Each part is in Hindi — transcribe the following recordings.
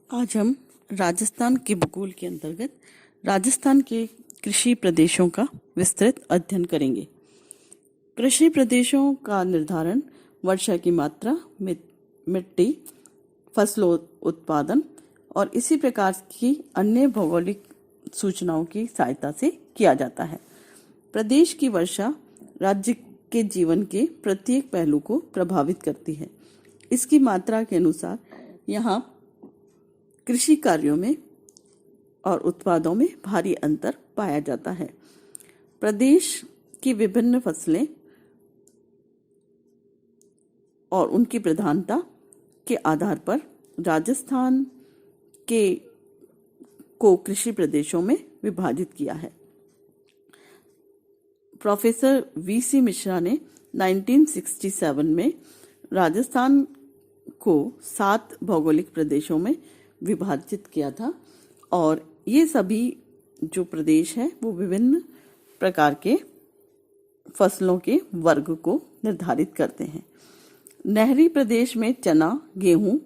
आज हम राजस्थान के भूगोल के अंतर्गत राजस्थान के कृषि प्रदेशों का विस्तृत अध्ययन करेंगे। कृषि प्रदेशों का निर्धारण वर्षा की मात्रा, मिट्टी, फसलों उत्पादन और इसी प्रकार की अन्य भौगोलिक सूचनाओं की सहायता से किया जाता है। प्रदेश की वर्षा राज्य के जीवन के प्रत्येक पहलू को प्रभावित करती है। इसकी मात्रा के अनुसार यहाँ कृषि कार्यों में और उत्पादों में भारी अंतर पाया जाता है। प्रदेश की विभिन्न फसलें और उनकी प्रधानता के आधार पर राजस्थान के को कृषि प्रदेशों में विभाजित किया है। प्रोफेसर वीसी मिश्रा ने 1967 में राजस्थान को 7 भौगोलिक प्रदेशों में विभाजित किया था और ये सभी जो प्रदेश हैं वो विभिन्न प्रकार के फसलों के वर्ग को निर्धारित करते हैं। नहरी प्रदेश में चना, गेहूं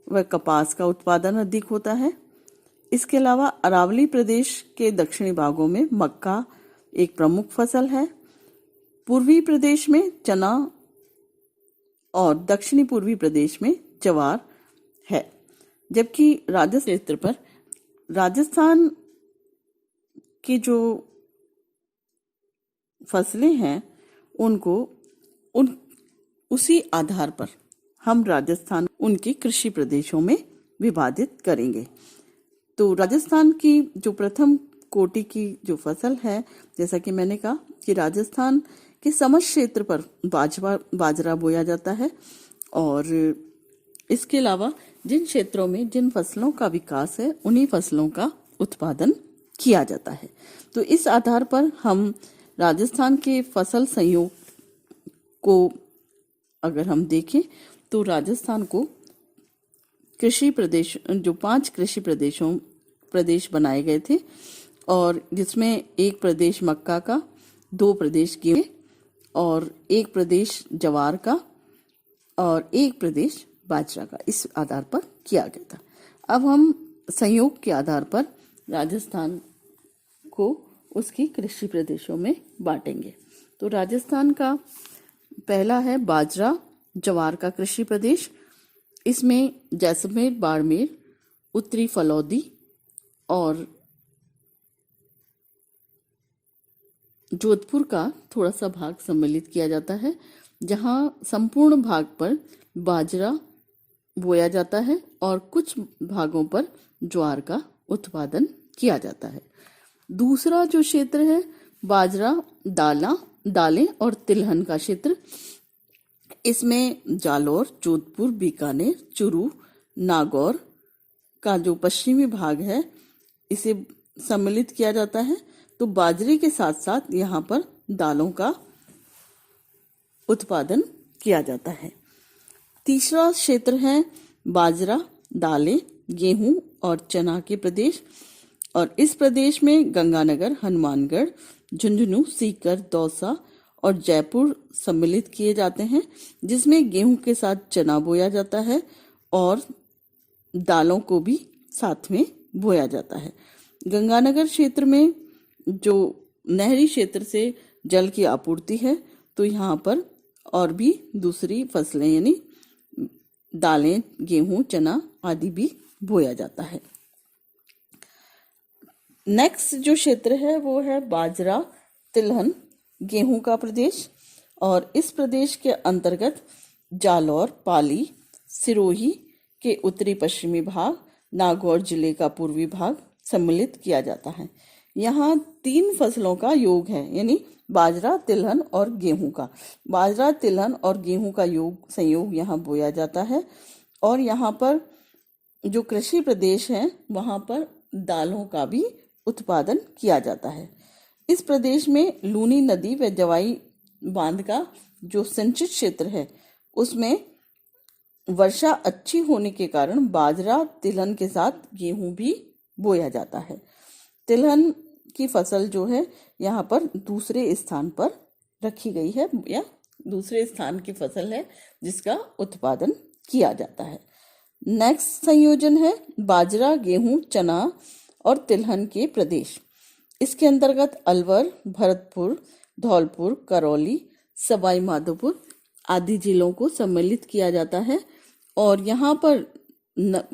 व कपास का उत्पादन अधिक होता है। इसके अलावा अरावली प्रदेश के दक्षिणी भागों में मक्का एक प्रमुख फसल है। पूर्वी प्रदेश में चना और दक्षिणी पूर्वी प्रदेश में ज्वार है। जबकि राजस्थान क्षेत्र पर राजस्थान की जो फसलें हैं उसी आधार पर हम राजस्थान उनके कृषि प्रदेशों में विभाजित करेंगे। तो राजस्थान की जो प्रथम कोटि की जो फसल है, जैसा कि मैंने कहा कि राजस्थान के समस्त क्षेत्र पर बाजरा बोया जाता है और इसके अलावा जिन क्षेत्रों में जिन फसलों का विकास है उन्हीं फसलों का उत्पादन किया जाता है। तो इस आधार पर हम राजस्थान के फसल संयोग को अगर हम देखें तो राजस्थान को कृषि प्रदेश जो 5 कृषि प्रदेश बनाए गए थे और जिसमें एक प्रदेश मक्का का, 2 प्रदेश गेहूं और 1 प्रदेश ज्वार का और 1 प्रदेश बाजरा का, इस आधार पर किया गया था। अब हम संयोग के आधार पर राजस्थान को उसकी कृषि प्रदेशों में बांटेंगे। तो राजस्थान का पहला है बाजरा ज्वार का कृषि प्रदेश। इसमें जैसलमेर, बाड़मेर, उत्तरी फलौदी और जोधपुर का थोड़ा सा भाग सम्मिलित किया जाता है, जहां संपूर्ण भाग पर बाजरा बोया जाता है और कुछ भागों पर ज्वार का उत्पादन किया जाता है। दूसरा जो क्षेत्र है बाजरा, दालें और तिलहन का क्षेत्र। इसमें जालौर, जोधपुर, बीकानेर, चूरू, नागौर का जो पश्चिमी भाग है इसे सम्मिलित किया जाता है। तो बाजरे के साथ साथ यहाँ पर दालों का उत्पादन किया जाता है। तीसरा क्षेत्र है बाजरा, दालें, गेहूं और चना के प्रदेश और इस प्रदेश में गंगानगर, हनुमानगढ़, झुंझुनू, सीकर, दौसा और जयपुर सम्मिलित किए जाते हैं, जिसमें गेहूं के साथ चना बोया जाता है और दालों को भी साथ में बोया जाता है। गंगानगर क्षेत्र में जो नहरी क्षेत्र से जल की आपूर्ति है तो यहाँ पर और भी दूसरी फसलें यानी दालें, गेहूं, चना आदि भी बोया जाता है। नेक्स्ट जो क्षेत्र है वो है बाजरा, तिलहन, गेहूं का प्रदेश और इस प्रदेश के अंतर्गत जालौर, पाली, सिरोही के उत्तरी पश्चिमी भाग, नागौर जिले का पूर्वी भाग सम्मिलित किया जाता है। यहाँ 3 फसलों का योग है, यानी बाजरा, तिलहन और गेहूं का। बाजरा, तिलहन और गेहूं का संयोग यहाँ बोया जाता है और यहाँ पर जो कृषि प्रदेश है वहाँ पर दालों का भी उत्पादन किया जाता है। इस प्रदेश में लूनी नदी व जवाई बांध का जो सिंचित क्षेत्र है उसमें वर्षा अच्छी होने के कारण बाजरा, तिलहन के साथ गेहूं भी बोया जाता है। तिलहन की फसल जो है यहाँ पर दूसरे स्थान पर रखी गई है या दूसरे स्थान की फसल है जिसका उत्पादन किया जाता है। नेक्स्ट संयोजन है बाजरा, गेहूं, चना और तिलहन के प्रदेश। इसके अंतर्गत अलवर, भरतपुर, धौलपुर, करौली, सवाई माधोपुर आदि जिलों को सम्मिलित किया जाता है और यहाँ पर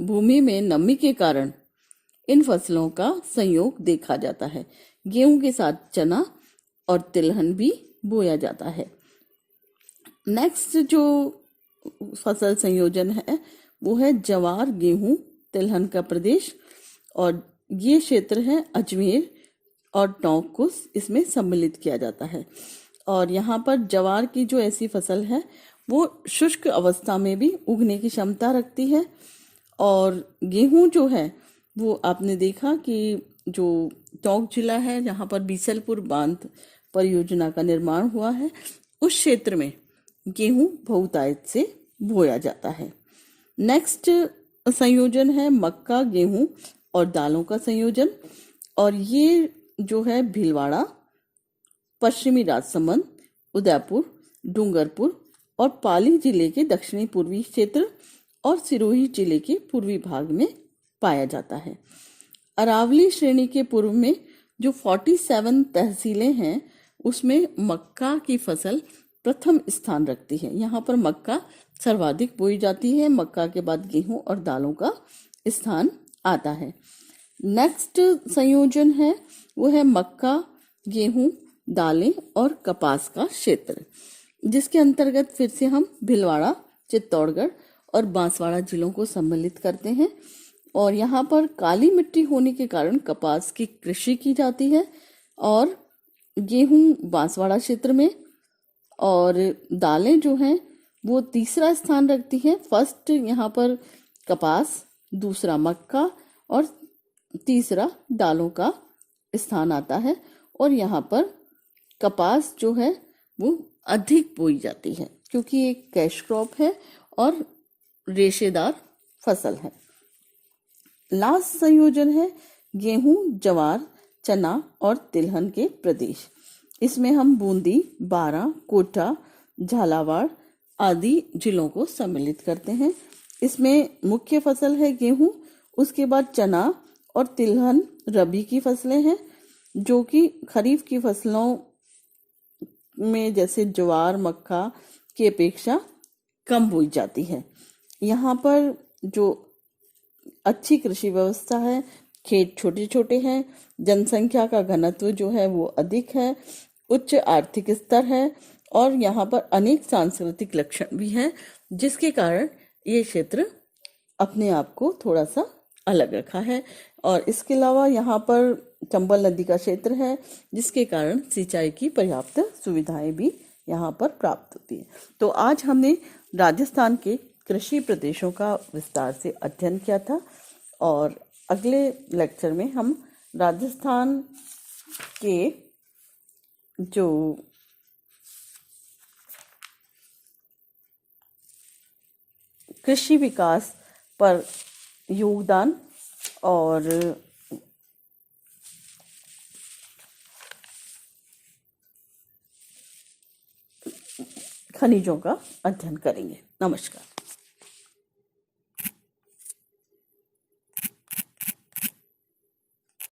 भूमि में नमी के कारण इन फसलों का संयोग देखा जाता है। गेहूं के साथ चना और तिलहन भी बोया जाता है। नेक्स्ट जो फसल संयोजन है वो है जवार, गेहूं, तिलहन का प्रदेश और ये क्षेत्र है अजमेर और टोंक को इसमें सम्मिलित किया जाता है। और यहाँ पर जवार की जो ऐसी फसल है वो शुष्क अवस्था में भी उगने की क्षमता रखती है और गेहूं जो है वो आपने देखा कि जो टोंक जिला है जहाँ पर बीसलपुर बांध परियोजना का निर्माण हुआ है उस क्षेत्र में गेहूं बहुतायत से बोया जाता है। नेक्स्ट संयोजन है मक्का, गेहूं और दालों का संयोजन और ये जो है भीलवाड़ा, पश्चिमी राजसमंद, उदयपुर, डूंगरपुर और पाली जिले के दक्षिणी पूर्वी क्षेत्र और सिरोही जिले के पूर्वी भाग में पाया जाता है। अरावली श्रेणी के पूर्व में जो 47 तहसीलें हैं उसमें मक्का की फसल प्रथम स्थान रखती है। यहाँ पर मक्का सर्वाधिक बोई जाती है, मक्का के बाद गेहूं और दालों का स्थान आता है। नेक्स्ट संयोजन है वो है मक्का, गेहूं, दालें और कपास का क्षेत्र, जिसके अंतर्गत फिर से हम भिलवाड़ा, चित्तौड़गढ़ और बांसवाड़ा जिलों को सम्मिलित करते हैं और यहाँ पर काली मिट्टी होने के कारण कपास की कृषि की जाती है और गेहूं बांसवाड़ा क्षेत्र में और दालें जो हैं वो तीसरा स्थान रखती हैं। फर्स्ट यहाँ पर कपास, दूसरा मक्का और तीसरा दालों का स्थान आता है और यहाँ पर कपास जो है वो अधिक बोई जाती है क्योंकि एक कैश क्रॉप है और रेशेदार फसल है। लास्ट संयोजन है गेहूं, जवार, चना और तिलहन के प्रदेश। इसमें हम बूंदी, बारां, कोटा, झालावाड़ आदि जिलों को सम्मिलित करते हैं। इसमें मुख्य फसल है गेहूं, उसके बाद चना और तिलहन रबी की फसलें हैं जो कि खरीफ की फसलों में जैसे ज्वार, मक्का की अपेक्षा कम बोई जाती है। यहाँ पर जो अच्छी कृषि व्यवस्था है, खेत छोटे छोटे हैं, जनसंख्या का घनत्व जो है वो अधिक है, उच्च आर्थिक स्तर है और यहाँ पर अनेक सांस्कृतिक लक्षण भी हैं जिसके कारण ये क्षेत्र अपने आप को थोड़ा सा अलग रखा है। और इसके अलावा यहाँ पर चंबल नदी का क्षेत्र है जिसके कारण सिंचाई की पर्याप्त सुविधाएं भी यहाँ पर प्राप्त होती है। तो आज हमने राजस्थान के कृषि प्रदेशों का विस्तार से अध्ययन किया था और अगले लेक्चर में हम राजस्थान के जो कृषि विकास पर योगदान और खनिजों का अध्ययन करेंगे। नमस्कार।